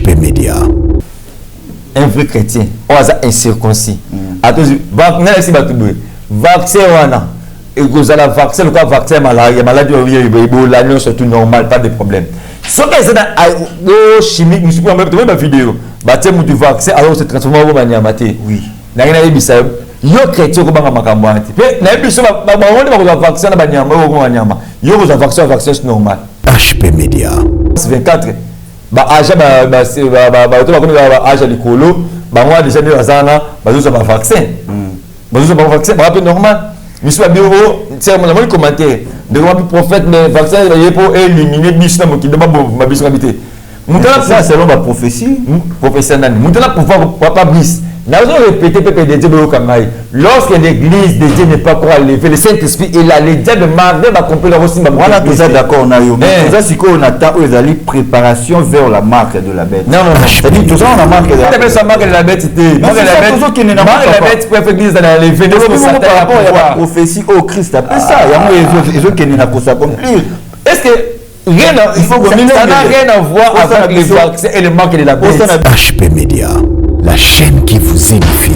HP Media. Un vrai chrétien, on a incirconcis. Attention, vaccin, et vous avez vaccin, le vaccin maladie, l'annonce c'est tout normal, pas de problème. Ce que c'est dans chimique, nous sommes même dans vidéo. Baptême du vaccin, alors c'est transformé en maniamaté. Oui. Yo chrétien ko banga makambo ati. Pe na biso ba wonde ba ko vaccin na banyama ko banyama. Yo ko vaccin c'est normal. HP Media. 24 ba âge ba to ba ko ba âge likolo ba moi déjà ne bazana ba zo ba vaccin. Ba zo ba vaccin ba normal. Biso ba bureau, c'est mon commentaire. De moi prophète mais vaccin il pour éliminer biso na mokide ba biso habité. Moutala ça selon ma prophétie, professionnel. Moutala pouvoir papa bis. Nous avons répété lorsque l'église de Dieu n'est pas encore levée, le Saint-Esprit est là, les diables de Marvel va accomplir aussi. Voilà, tout ça d'accord, on a eu. C'est qu'on attend aux préparation vers la marque de la bête. Non. C'est-à-dire, tout ça, on a marque de la bête. La marque de la bête, c'était. La bête, pour faire l'église dans la levée. Par rapport à la prophétie au Christ, après ça, il y a des gens qui n'ont pas s'accomplir. Est-ce que rien ça n'a rien à voir avec les vaccins et les marques de la bête? HP Media, la chaîne qui vous édifie.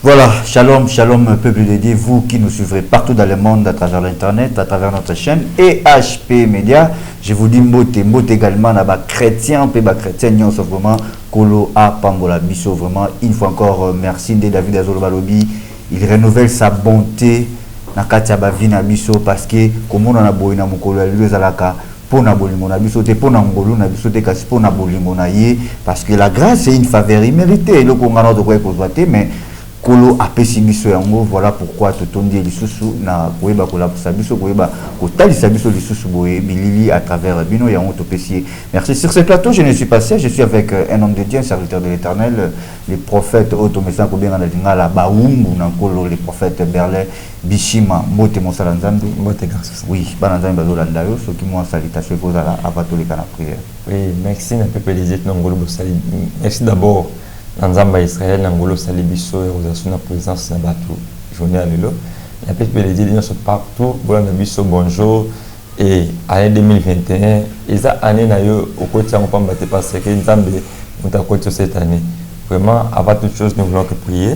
Voilà, shalom, shalom, peuple dédié, vous qui nous suivrez partout dans le monde à travers l'internet, à travers notre chaîne et HP Media. Je vous dis mbote également, na ba chrétien, pe ba chrétien, nous sommes vraiment Kolo a Pambola Bisso, vraiment une fois encore merci de David Azolo Balobi. Il renouvelle sa bonté na katia ba vina Bisso parce que comme on a boy na mukolo ya lelo zalaka pona bolingo na biso te pona ngolo na biso te kasi pona bolingo na ye parce que la grâce c'est une faveur imméritée le kongana de quoi kozwate mais Kolo apesi biso yango, voilà pourquoi totondi lisusu na koyeba kola biso koyeba kotalisa biso lisusu boye bilili à travers bino yango topesi. Merci. Sur ce plateau, je ne suis pas seul, je suis avec un homme de Dieu, un serviteur de l'Éternel, les prophètes Otomesa Kobena na Lingala Baumbu na Kolo, les prophètes Berlin Bishima Mote Mosala Nzambe. Mote garçon. Oui, Bananzambe Bazolanda yo, ce qui moi salutation pour la avatolika na prière. Oui, merci na peuple des Ngolo Bosali. Merci d'abord. Nzamba Israël Nangolo Salibiso et Rosasuna présence na bateau journée à l'élo la peuple de Dieu sont partout voilà biso bonjour et année 2021 et ça année na yo au côté on pas battre parce que Nzambe nous côté cette année vraiment avant toute chose nous voulons que prier.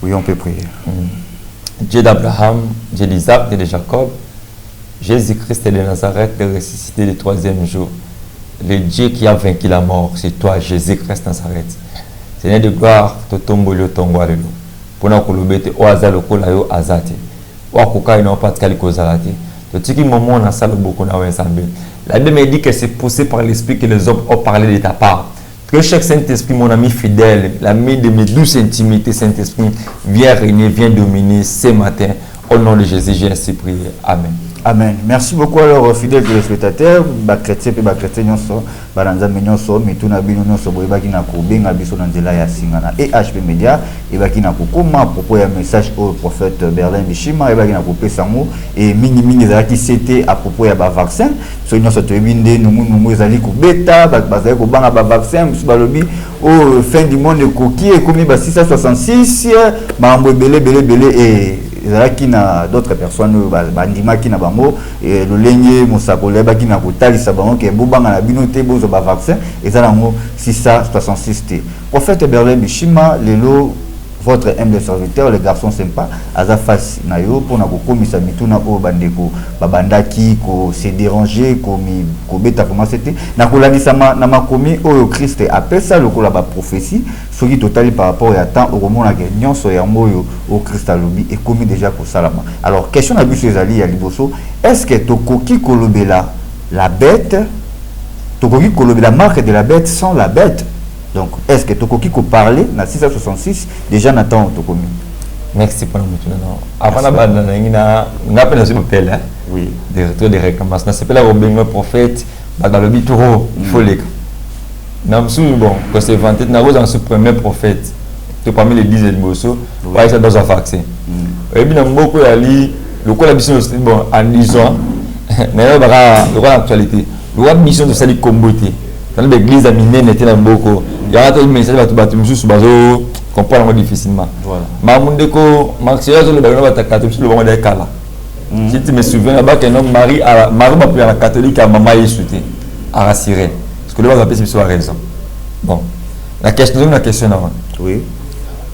Oui, on peut prier. Dieu d'Abraham, Dieu d'Isaac, Dieu de Jacob, Jésus-Christ de Nazareth, le ressuscité le troisième jour, le Dieu qui a vaincu la mort, c'est toi Jésus-Christ de Nazareth. Seigneur de gloire, totombolo tongwalelo. Pona kolobete o azalo kola yo azate. O akoka ina patkali kozalate. Totiki moment na sala beaucoup na wensambe. La Bible me dit que c'est poussé par l'esprit que les hommes ont parlé de ta part. Que chaque Saint-Esprit, mon ami fidèle, l'ami de mes douces intimités, Saint-Esprit, viens régner, viens dominer ce matin. Au nom de Jésus, j'ai ainsi prié. Amen. Amen. Merci beaucoup alors fidèles téléspectateurs, ba chrétien pe ba chrétien nyonso, ba nzambe nyonso, mituna bino nyonso boyeba kina ko benga biso na nzela ya singana et HP Media et ba kina ko koma propos ya message au prophète Berlin Bishima et ba kina ko pesa mo et mingi za ki c'était à propos ya ba vaccin, so nyonso to ebinde numu ezali ko beta ba bazali ko banga ba vaccin musu balobi au fin du monde koki et komi ba 666 ba mbo belé et qui na d'autres personnes bandima qui na bango et le lenye mosakole ba qui na kotalisa bango ke bobanga na binote bozo ba vaccin et ça nango 666 t. Prophète Berlin Bishima lelo votre humble serviteur le garçon sympa aza face na yo pour na kokomisa mituna o bandeko babandaki ko se déranger ko beta comment c'était na kolandisa na makomi o Christ appelle ça le kola ba prophétie ce qui total par rapport à temps au moment que nyonso ya moyo au Christ alobi et commis déjà ko salama. Alors question na biso ezali ya liboso, est-ce que tokoki kolobela la bête tokoki kolobela marque de la bête sans la bête? Donc, est-ce que Tokoki peut parler dans 666 déjà n'attend Tokomi? Merci pour nous. Avant la bande, on a appelé le pelle. Oui. Des retours de réclamations. C'est pas la robin prophète. Dans le bituro, il faut les. Namsou bon, quand c'est vanté, n'a pas un premier prophète. Tu parmi les 10 émotions, ouais, ça dans un vaccin. Et bien beaucoup ali, le quoi la mission bon en lisant, n'a pas le quoi l'actualité. Le quoi mission de salut comboté. Dans l'église à Miné n'était pas beaucoup. Il y a un message à tout bâtiment sous bazo comprendre difficilement. Voilà. Mamundeko, Marxia, le bagage de catholique, le bagage de Kala. Si tu me souviens, là-bas, qu'un homme Marie m'a pris à la catholique, à maman est soutenu, à rassurer. Parce que le bagage de c'est raison. Bon. La question avant. Oui.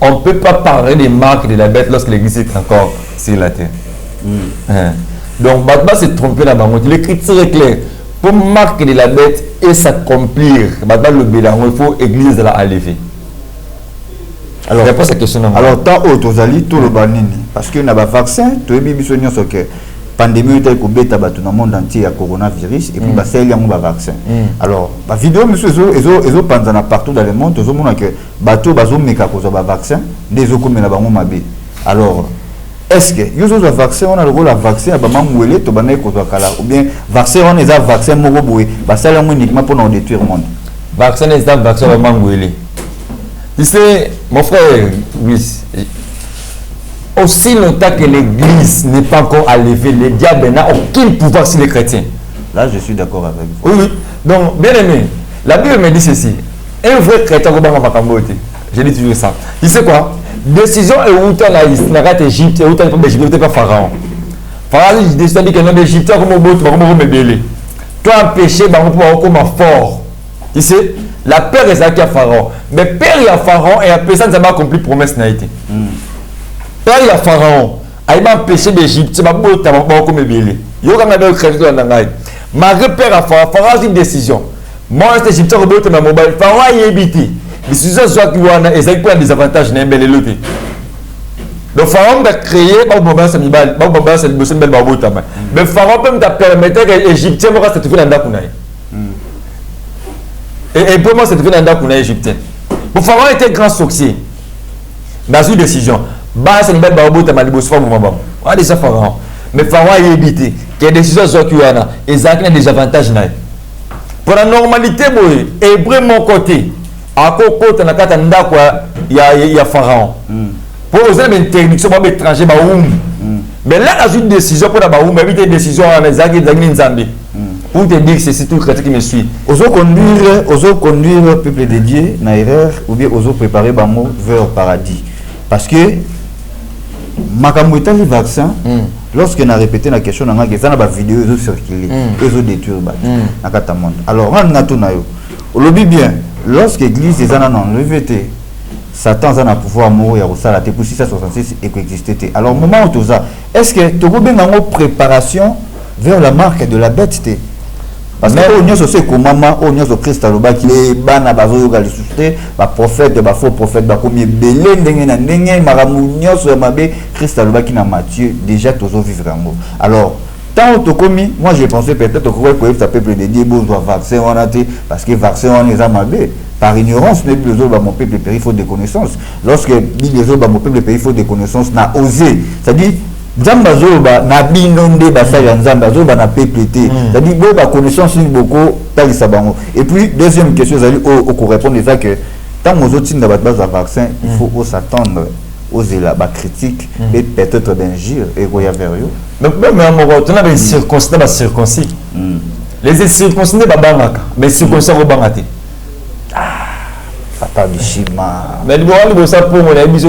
On ne peut pas parler des marques de la bête lorsque l'église est encore sur la terre. Donc, Batba s'est trompé là-bas. L'écriture est claire. Pour marquer de la bête et s'accomplir, Batba le bilan, il faut l'église la lever. Alors, réponse à la question. Alors, tant aux tout le banini. Parce qu'il y a un vaccin, tout le monde que pandémie est dans le monde entier à coronavirus et puis il y a un vaccin. Alors, la vidéo, monsieur, ils ont pendant partout dans le monde, ils ont que bateau bazo meka cause vaccin, des autres comme la bango mabe. Alors, est-ce que ils ont un vaccin, on a le rôle à vaccin à bama mouélé to bana cause kala ou bien vaccin on est un vaccin moko boy, bah ça là uniquement pour nous détruire le monde. Vaccin est un vaccin bama mouélé. Tu sais, mon frère, oui, aussi longtemps que l'église n'est pas encore enlevée, le diable n'a aucun pouvoir sur les chrétiens. Là, je suis d'accord avec vous. Oui, oui. Donc, bien aimé, la Bible me dit ceci. Un vrai chrétien, je dis toujours ça. Tu sais quoi? Décision est où tu as l'Égypte, et où tu as l'Égypte, pas Pharaon. Pharaon dit que non, l'Égyptien, comme au bout, tu vas me béler. Toi, un péché, tu vas comme fort. Tu sais, la peur est ça qui a Pharaon. Mais père, il y a Pharaon et la personne n'a pas accompli promesse n'a été. Père, il y a Pharaon. Il m'a empêché d'Égypte, il m'a dit que tu vas comme béler. Il y a un chrétien dans la malgré père à Pharaon, Pharaon a une décision. Moi, cet Égyptien, je vais mobile. Pharaon a évité. Les sujets soit qui ont des avantages n'a pas l'éloté. Le Pharaon a créé un moment ça m'ibal, un moment ça le bel babo tama. Mais Pharaon peut me permettre que les Égyptiens vont rester tout dans la et pour moi c'est tout dans la égyptien. Le Pharaon était grand succès. Dans une décision, bah c'est le bel babo tama le boss femme maman. Ah déjà Pharaon. Mais Pharaon a évité que les décisions soit qui ont des avantages n'a. Pour la normalité boy, et vraiment côté à côté na kata ndako ya Pharaon. Pour oser une interdiction pour étranger ba mais là a une décision pour la ba mais une décision en ezaki nzambe. Pour te dire que c'est tout chrétien qui me suit. Oser conduire le peuple de Dieu na erreur ou bien oser préparer bango vers le paradis. Parce que makambo etali vaccin lorsque na répété la question na ngaki ça na ba vidéo ezo circuler ezo détruire ba na kata monde. Alors on a tout na yo. Au lobby bien lorsque l'église est en enlevé, Satan a un pouvoir mourir au salaté pour 666 et coexister. Alors, au moment où tout ça, est-ce que tu as une préparation vers la marque de la bête? Parce que nous sommes comme maman, nous sommes Christ qui est ban à bazo galisouté, ba prophète, ba faux prophète, ba combien belé n'engena n'engena maramounio sur mabe Christ qui n'a Matthieu déjà tous vivre en mot. Alors tant que commis, moi j'ai pensé peut-être que ça peut de Dieu besoin vaccin on a été parce que vaccin on les a mabé par ignorance mais les autres mon peuple pays faut des connaissances. Lorsque les autres mon peuple pays faut des connaissances n'a osé, c'est-à-dire Nzamba zoba na binonde basa ya nzamba zoba na peuplé. C'est-à-dire bo ba connaissance ni beaucoup talisa bango. Et puis deuxième question c'est au répondre ça que tant aux autres na base vaccin, il faut s'attendre oser la critique et peut-être d'injure et goya vers eux. Donc même à mon retour, on a des circoncis. Les circoncis ne pas bangaka, mais circoncis au bangate. Papa Bishima. Mais le bon ça pour mon ami,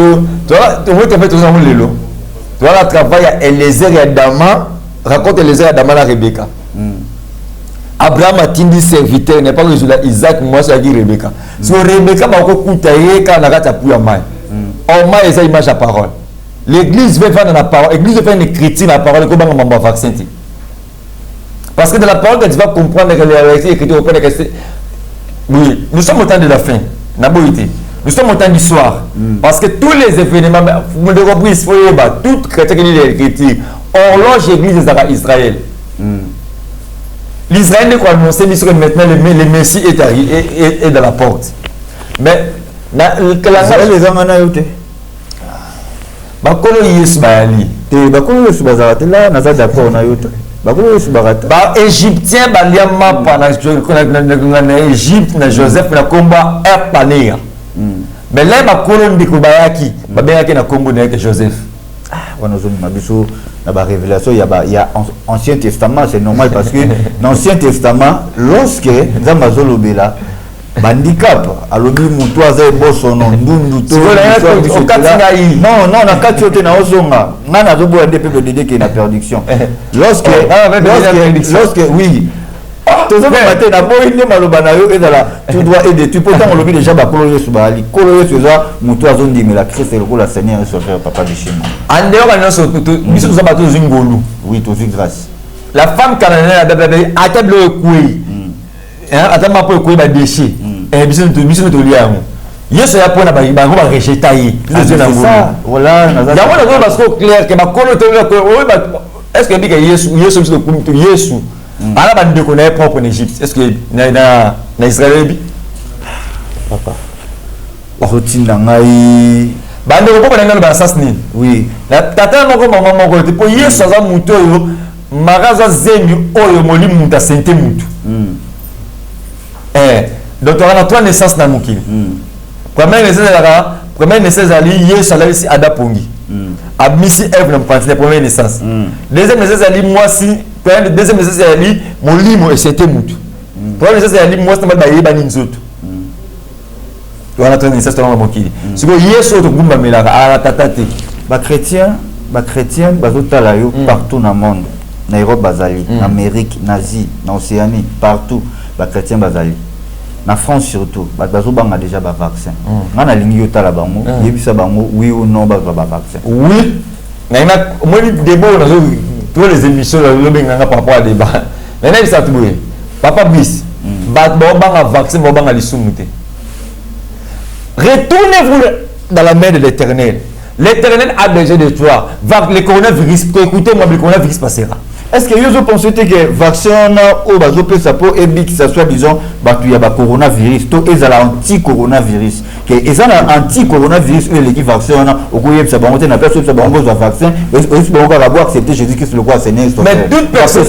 toi, tu vois tu fais tout ça mon lelo. Toi là travail à Eliezer et Adama, raconte Eliezer et Adama la Rebecca. Abraham a dit serviteur n'est pas que Isaac moi c'est dit Rebecca. Si Rebecca va ko kutaye quand na kata pour mai. On m'a essayé image à parole. L'église veut faire dans la parole. L'église veut faire une critique dans la parole. Comment on va vaccin? Parce que dans la parole, tu vas comprendre que les écritures que c'est. Oui, nous sommes au temps de la fin. Nous sommes au temps du soir. Parce que tous les événements, vous me reprise, tout chrétien qui lit l'écriture, horloge l'église d'Israël. L'Israël n'est pas annoncé, mais maintenant le Messie est dans la porte. Mais les amana yote bakolo yesu bayali te bakolo yesu bazarate là naza d'accord na yote bakolo yesu barata ba égyptien baliama pana na Égypte na Joseph na komba epania mais là bakolo ndiko bayaki babengaki na kombo na Joseph wana zo mabiso na ba révélation il y a Ancien Testament c'est normal parce que dans l'Ancien Testament lorsque nzamba zolobela handicap alobi mutu aza boso non ndundu to non non na kati yote na ozonga nga na zo boya DP BDD qui na production lorsque oui tout ça matin na boy ne maloba na yo ezala tu dois aider tu pourtant on lobi déjà ba kolo yesu ba ali kolo yesu za mutu azondimela Christ le ko la Seigneur et sauveur papa bishima ande yo kana so to biso za bato zingolu oui to vie grâce la femme cananéenne a bébé atable ekui atama po ekui ba déchet biso to liamu yesu ya pona ba ba rejeter yi c'est ça voilà ya wana parce que clair que ba kolo to est-ce que bika yesu biso to yesu ala ba ndeko na propre en Égypte est-ce que na Israël bi papa rotina ngai bande ko ko ngana ba sasni oui la tata moko mama moko te po yesu za muto yo magaza zengi oyo moli muta sente mutu donc on a trois naissances na mukili première naissance ali yesu alisi adapongi abisi Ève na mpanzi la première naissance deuxième naissance ali mwasi deuxième naissance ali molimo et sente mutu première naissance ali mwasi na ba yeba ni nzoto on a trois naissances na mukili siko yesu to gumba melaka ala tatate ba chrétien bazotala yo partout na monde na Europe bazali na Amérique na Asie na Océanie partout ba chrétien bazali na France surtout bazo banga déjà ba vaccin ngana lingi yo tala bango yebisa bango oui ou non ba vaccin oui na ina moi débat na zo tous les émissions le benga par rapport à débat mais na bisa tubwe papa bis ba banga vaccin ba banga lisumuté retournez-vous dans la main de l'Éternel. L'Éternel a besoin de toi. Le coronavirus, écoutez-moi, le coronavirus passera. Est-ce que vous pensez que vaccin ou bazope ça peut éviter que ça soit disons il y a coronavirus to ezala anti-coronavirus que ezala anti-coronavirus ou les vaccins au coup ça va monter na personne ça va avoir vaccin est-ce qu'on va avoir accepter Jésus-Christ le roi Seigneur mais toute personne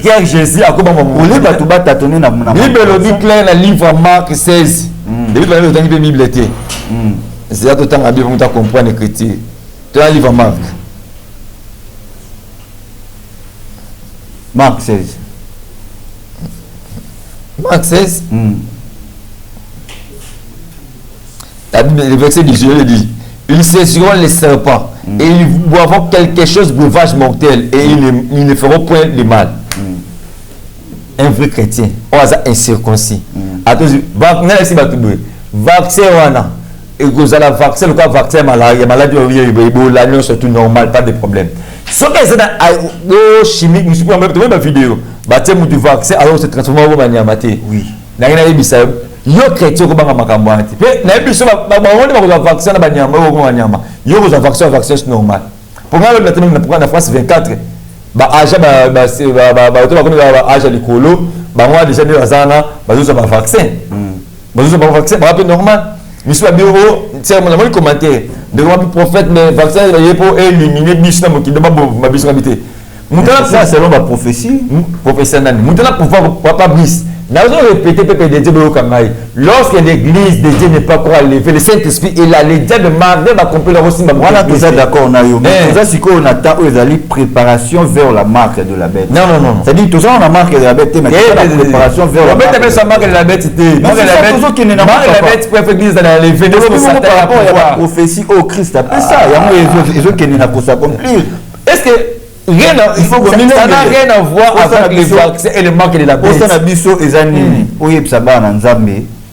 qui a Jésus à comment on les ba tout ba tâtonner na Bible le dit clair dans livre Marc 16 depuis le temps de Bible était c'est tout temps à Bible on comprendre écriture dans le livre Marc Marc 16. Marc 16. Le verset 18 dit ils saisiront les serpents et ils boiront quelque chose de breuvage mortel et ils ne feront point de mal. Un vrai chrétien, on a incirconcis. Vaccin, et vous avez vaccin, le vaccin maladie, c'est tout normal, pas de problème. Ce qui est chimique, je suis pas une vidéo. Baptême du vaccin, alors c'est transformé en maniamate. Oui. N'a rien dit ça. Yo chrétien comme makamboati. Mais n'a pas on va vaccin na banyama ou banyama. Yo vous vaccin normal. Pour moi le terme na na France 24. Ba âge âge likolo, ba moi déjà de azana, ba zo ba vaccin. Ba zo ba vaccin, ba normal. Monsieur Bureau, c'est mon commentaire. De prophète, mais vaccin pour éliminer Bishna qui demande ma Bishna habité. Ça, selon ma prophétie. Professionnelle. Maintenant, pouvoir papa Brice. Nous avons répété PPDD lorsque l'église de Dieu n'est pas encore enlevée, le Saint-Esprit est là, les dieux de Marvel va accomplir aussi ma voilà, tout ça d'accord, on a eu. Mais ça, c'est qu'on attend aux préparation vers la marque de la bête. Non. C'est-à-dire, tout ça, on a marque de la bête, mais la préparation vers la bête. La bête, c'est marque de la bête. La bête, pour l'église dans la levée, par rapport à la prophétie au Christ, après ça, il y a qui n'est pas pour s'accomplir. Est-ce que rien il faut que ça n'a rien à voir avec les vaccins et le manque de la bête. Au Sanabiso et Zanini, où il y a Nzambe,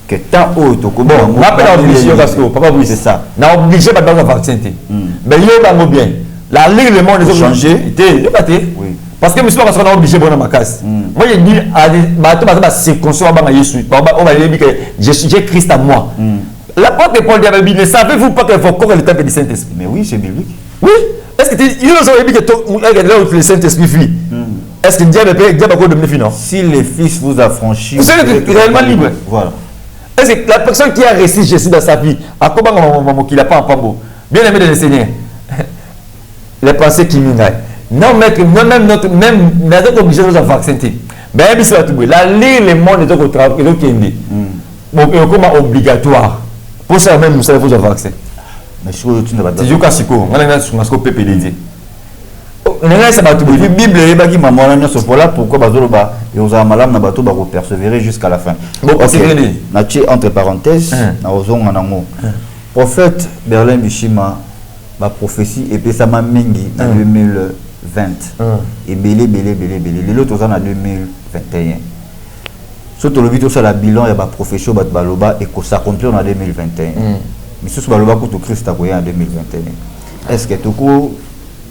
que tant haut, on rappelle l'obligation parce que papa oui c'est ça. N'a obligé pas de vaccin. Mais il y a bien. La ligue le monde est changé. Oui. Parce que monsieur parce qu'on a obligé bonne ma casse. Moi je dis à bateau c'est conscient à Jésus. On va dire que j'ai Christ à moi. L'apôtre Paul dit ne savez-vous pas que vos corps est le temple du Saint-Esprit? Mais oui, c'est biblique. Oui. Est-ce que ils ont dit que le Saint-Esprit fuit? Est-ce que Dieu a quoi de me finir? Si le Fils vous a franchi, vous êtes réellement libre. Voilà. Est-ce que la personne qui a réussi Jésus dans sa vie, à comment qu'il n'a pas un pambo, bien aimé de le Seigneur, les pensées qui m'ingaillent. Non, même notre obligé de nous vacciner. Ben, la lire le monde est au travail, comment obligatoire. Pour ça même, vous savez, vous avez vaccin. Mais je suis c'est du cas, on a un PPDD. on est là ça va tout la Bible est baki maman na so pour là pourquoi bazolo ba et on a malam na bato ba ko persévérer jusqu'à la fin. Bon, okay. Nachi entre parenthèses na ozonga nango. Prophète Berlin Bishima ba prophétie et puis ça m'a mingi en 2020. Et belé l'autre en 2021. Surtout le vidéo sur la bilan et ba profession ba baloba et que ça accomplir en 2021. Mais ce baloba ko to Christ a en 2021. Est-ce que tout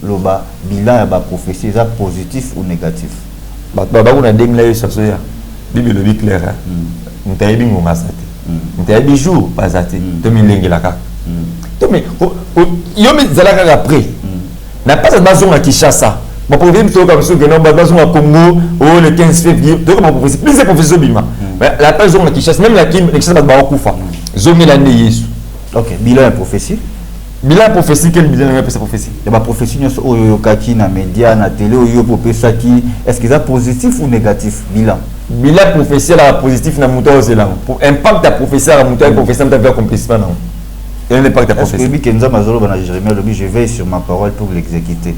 loba bilan et ba prophétie est positif ou négatif? Ba on a démlé sur ça. Bible le clair. Ntayebi ngonga sate. Ntayebi jour pas sate. To milengi la ka. To mais yo mi zalaka après. Na pas ça bazonga Kinshasa. Mon problème c'est comme ça que non bazonga Congo le 15 février. Donc mon prophétie plus c'est prophétie bima. La pas zonga Kinshasa même la Kinshasa ba kufa. Zomi la né Yesu. OK, bilan et prophétie. Bilan prophétie quel bilan est cette prophétie? Il y a prophétie oyo kaki na média na télé oyo popesa qui est-ce que ça positif ou négatif bilan? Bilan prophétie la positif na muto zela. Pour impact ta prophétie la muto prophétie ta faire accomplissement non. Et l'impact ta prophétie. Est-ce que Kenza Mazolo bana Jérémie lobi je veille sur ma parole pour l'exécuter.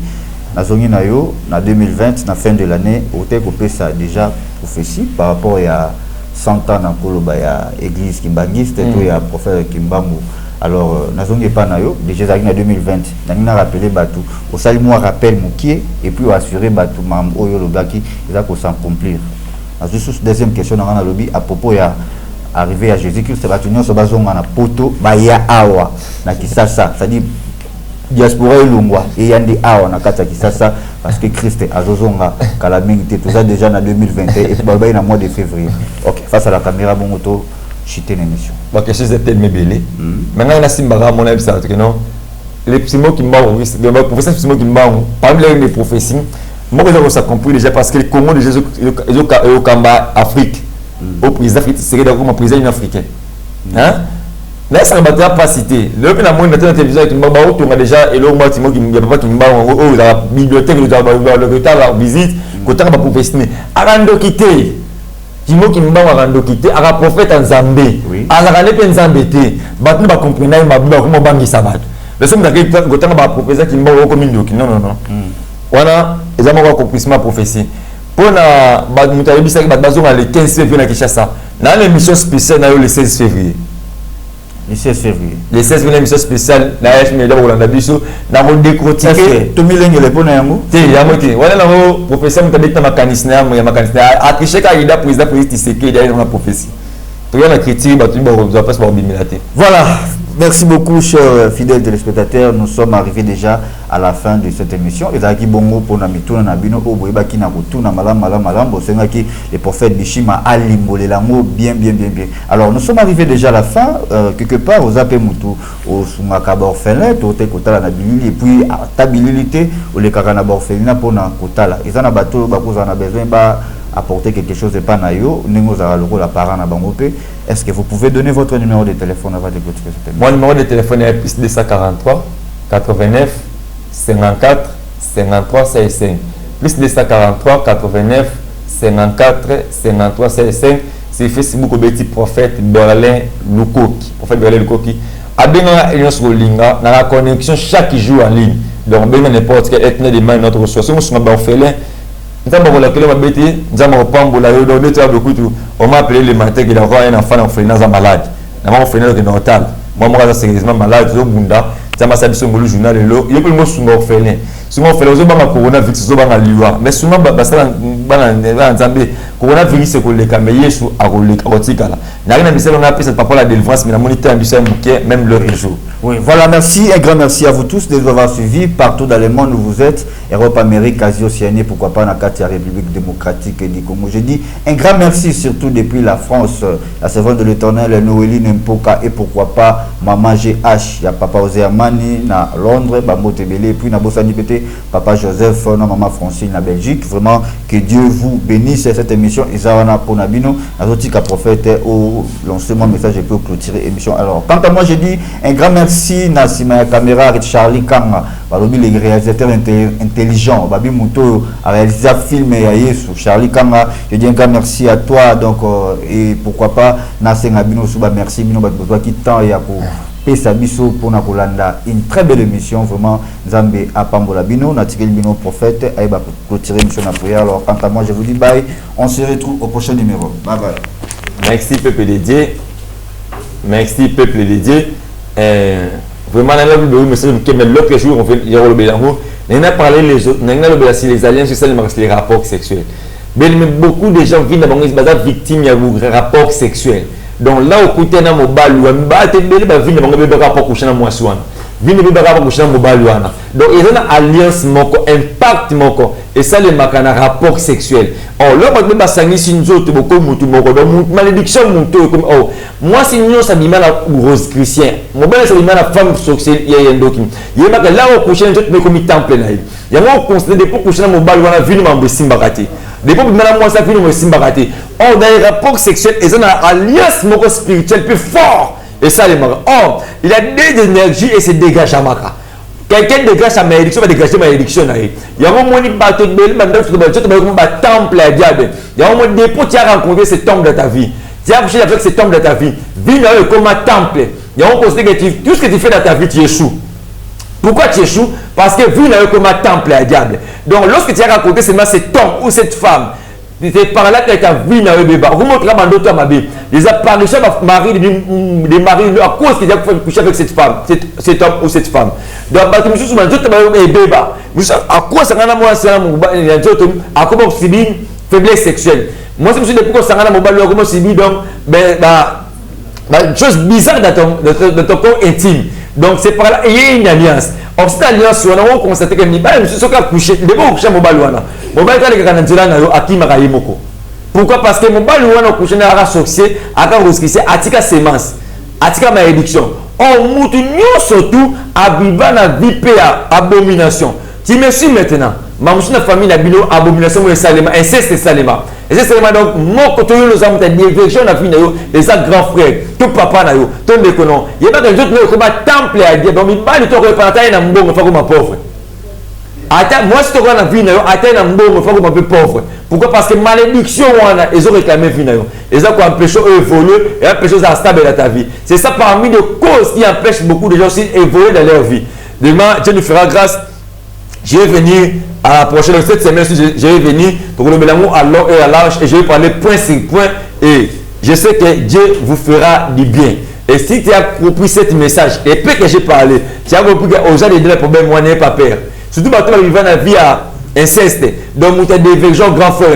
Na zongi na yo na 2020 na fin de l'année ote kopesa déjà prophétie par rapport à 100 ans na koloba ya église kimbangiste to ya prophète Kimbangu. Alors, nous avons pas déjà en 2020, nous avons rappelé Batou, au salut moi rappel Moukier et puis assurer Batou Mam Oyo Lobaki, ils ont s'accomplir. La deuxième question dans le lobby à propos de arriver à Jésus-Christ, c'est Batou sur base on a poto baya awa na kisasa, c'est-à-dire diaspora lungwa et yandi awa na kata kisasa parce que Christ a zozonga calamité tout ça déjà en 2021 et puis baba na mois de février. OK, face à la caméra bon moto chiter l'émission. Bah quelque chose était mébélé. Maintenant la simbara mon avis ça que non. Les psychos qui m'ont le professeur psychos qui m'ont parmi les prophéties, moi je ça compris déjà parce que le Congo déjà au Kamba Afrique. Au président Afrique c'est d'accord mon président africain. Hein? Là ça ne va pas citer. Le plus la moindre de la télévision qui m'a autour déjà et le moi qui il y a pas qui m'a au la bibliothèque le retard la visite côté ma prophétie. Arando quitter Timo qui m'a rando quitter à prophète en Zambé à la rane pe Nzambé te battu ba comprendre ma biba comme bangi sabat le somme d'ailleurs côté ba prophète qui m'a comme non voilà ils ont accomplissement prophétie pour na ba mutayebi ça ba bazonga le 15 février na Kinshasa na l'émission spéciale na le 16 février. Le 16 février. Le 16 février, émission spéciale, la FMD pour la Biso, nous avons décortiqué. Tu m'as dit le bon amour. Il y a un voilà, le professeur m'a dit que ma canisna, a triché quand il a pris la police, c'est qu'il y a une prophétie. Tu vois la critique, tu dois pas se voir bimilate. Voilà. Merci beaucoup, chers fidèles téléspectateurs. Nous sommes arrivés déjà à la fin de cette émission. Et Zaki Bongo pour Namituna Nabino, Oboebaki Nakutuna, Malam, Bosengaki, les prophètes Bishima, Alimbo, les Lango, bien. Alors, nous sommes arrivés déjà à la fin, quelque part, aux Apemoutou, au Sumakaba orphelin, au Tekotala Nabilili, et puis à Tabilité, au Lekarana orphelin pour Nakotala. Ils en ont bateau, Bakous en a besoin, apporter quelque chose de pas nayo nengo za loko la parent na bango pe. Est-ce que vous pouvez donner votre numéro de téléphone avant de clôturer cette émission? Mon numéro de téléphone est plus 243 89 54 53 65 plus 243 89 54 53 65. C'est Facebook au petit prophète Berlin Lukoki, prophète Berlin Lukoki. Abenga et sur linga na la connexion chaque jour en ligne. Donc ben n'importe quelle ethnie de main notre ressource. Nous sommes orphelins. Nous avons on m'a appelé le matin qu'il y a un enfant orphelin malade. Nous avons orphelin renal. Moi, je suis sérieusement malade. Je suis un journal. Je suis orphelin. Si on fait le coronavirus, mais souvent, coronavirus, c'est que les caméliers sont à l'oticala. N'a rien à dire, on a appelé cette parole la délivrance, mais la monnaie est même le jour. Oui, voilà, merci, un grand merci à vous tous de nous avoir suivis partout dans le monde où vous êtes, Europe, Amérique, Asie, Océanie, pourquoi pas dans la République démocratique du Congo. Je dis un grand merci surtout depuis la France, la servante de l'Éternel, Noélie Nempoka et pourquoi pas Maman GH, il y a Papa Ozeamani, na Londres, Bambo Tebele, et puis na Bossani Pété, Papa Joseph, na Maman Francine, na Belgique. Vraiment, que Dieu vous bénisse cette émission. Isawana Ponabino, Nazotika Prophète, au lancement message et peut clôturer l'émission. Alors, quant à moi, je dis un grand merci, Nassima Caméra, Charlie Kanga, les réalisateurs intelligents, Babi Mouto, a réalisé un film et Charlie Kanga. Je dis un grand merci à toi, donc, et pourquoi pas, Nassenga Bino Souba, merci, Bino Batboua qui tend et à pesa biso pona kolanda une très belle émission vraiment Nzambe apambola bino na tikeli bino prophète ayeba clôturer mission na prière. Alors quant à moi je vous dis bye, on se retrouve au prochain numéro. Bye bye. Merci peuple de Dieu. Merci peuple de Dieu. Vraiment l'autre jour on fait on a parlé les autres, on a parlé les alliances sur les rapports sexuels. Mais beaucoup de gens vivent dans des victimes de rapports sexuels. Donc là, au côté de mobile, on va te dire que vivre dans des rapports couchés dans moi soin. Vivre dans des rapports couchés dans mobile. Donc il y a une alliance moko, impact moko, et ça les makana rapport sexuel. Oh là, on va s'engager sur nous autres beaucoup mutu moko. Donc malédiction mutu comme oh. Moi si nous ça bima la rose chrétien. Mobile ça bima la femme sexuelle il y a un document. Il y a là au coucher nous autres mais comme temple là. Il y a moi considère des pour coucher dans mobile on a vu nous m'embêter simbarati. Depuis que moi ça finit me simbarati. Or dans les rapports sexuels ils ont une alliance moko spirituelle plus fort. Et ça les marques. Or il y a des énergies et se dégage à maka. Quelqu'un dégage sa malédiction va dégager malédiction. Il y a un moment où il va te belle comme un temple à diable. Il y a un moment où tu as rencontré cet homme de ta vie. Tu as couché avec cet homme de ta vie. Vie comme un temple. Il y a un moment où tout ce que tu fais dans ta vie tu échoues. Pourquoi tu échoues? Parce que vie comme un temple à diable. Donc lorsque tu as rencontré seulement cet homme ou cette femme, c'est par là que ta vie n'a eu bébé. Vous montrez ma d'autres ma bébé. Les apparitions de mari, des maris, à cause qu'ils ont couché avec cette femme, cet homme ou cette femme. Donc, je suis souvent bébé. À quoi ça n'a pas à comment subir faiblesse sexuelle. Moi, je me suis dit pourquoi ça n'a pas comment subir donc chose bizarre dans ton corps intime. Donc, c'est par là, il y a une alliance. Or, cette alliance, on a constaté que je suis couché, je suis couché pourquoi? Parce que mon balouana couché dans la sorcier, à la rosquissé, à tika sémence, à tika malédiction. On moutou surtout à vivre la vie à abomination. Tu me suis maintenant. Ma famille n'a bilo abomination ou salema, inceste salema. Et c'est seulement donc mon côté nous avons des diversions dans la vie les grands frères, tout papa na yo, tout déconnon. Il y a pas que d'autres comme temple à dire donc il pas le temps repartager dans mbongo fa comme pauvre. Attends, moi si tu as vie na yo, attends dans mbongo fa comme un peu pauvre. Pourquoi? Parce que malédiction ils ont réclamé vie na yo. Ils ont empêché évoluer et empêché ça stable dans ta vie. C'est ça parmi les causes qui empêchent beaucoup de gens d'évoluer dans leur vie. Demain Dieu nous fera grâce. Je vais venir à la prochaine cette semaine, je vais venir pour le mélanger à long et à large et je vais parler point sur point et je sais que Dieu vous fera du bien. Et si tu as compris ce message, et puis que j'ai parlé, tu as compris qu'aux gens des problèmes, moi n'ai pas peur. Surtout quand tu vas dans la vie à inceste, donc tu as des gens grands frères,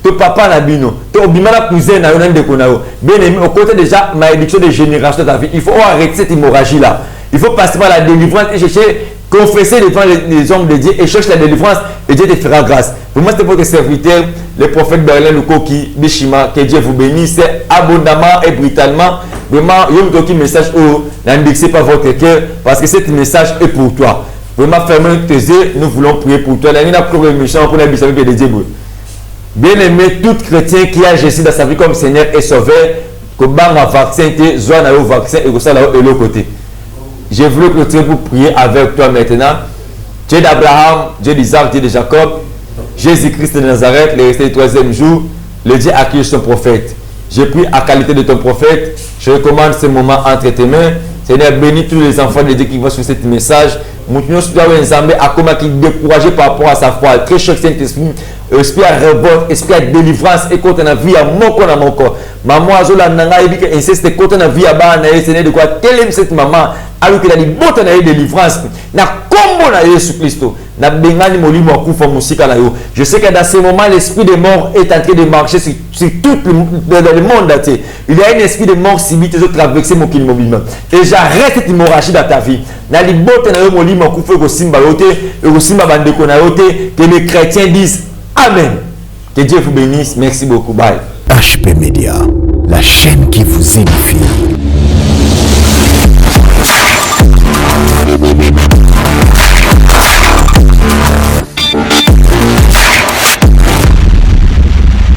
ton papa n'a bino, ton bimana cousin n'a rien de konao. Bien aimé, au côté déjà malédiction de génération de ta vie, il faut arrêter cette hémorragie là. Il faut passer par la délivrance et chercher. Confesser devant les hommes de Dieu et cherche la délivrance et Dieu te fera grâce. Pour moi, c'est votre serviteur, le prophète Berlin Lukoki Bishima, que Dieu vous bénisse abondamment et brutalement. Vraiment, il y a un message où n'indexez pas votre cœur parce que ce message est pour toi. Vraiment, fermez tes yeux, nous voulons prier pour toi. Il y a une mission pour la mission de Dieu. Bien aimé, tout chrétien qui a Jésus dans sa vie comme Seigneur et Sauveur, que ban un vaccin, soit un vaccin et que ça là de l'autre côté. Je voulais clôturer pour prier avec toi maintenant. Dieu d'Abraham, Dieu d'Isaac, Dieu de Jacob, Jésus-Christ de Nazareth, le resté du troisième jour, le Dieu a accueilli son prophète. Je prie à qualité de ton prophète, je recommande ce moment entre tes mains. Seigneur, bénis tous les enfants de Dieu qui vont sur ce message. Nous sommes à comment qui découragé par rapport à sa foi. Très cher Saint-Esprit, esprit à révolte, esprit à délivrance et contre la vie à mon corps, à mon corps. Maman, Azola Nanga, il dit que insiste contre la vie à bas, Seigneur, de quoi telle est cette maman, alors qu'il a dit bon, tu as délivrance. Na combo na Jésus Christ. Na bengani molimo akufa musika na yo. Je sais que dans ce moment, l'esprit de mort est en train de marcher sur tout le monde. Il y a un esprit de mort si vite tu traverses mon kilo mobile. Et j'arrête cette hémorragie dans ta vie. Na libote na yo molimo akufa ko simba yote, ko simba bandeko na yote, que les chrétiens disent Amen. Que Dieu vous bénisse. Merci beaucoup. Bye. HP Media, la chaîne qui vous édifie.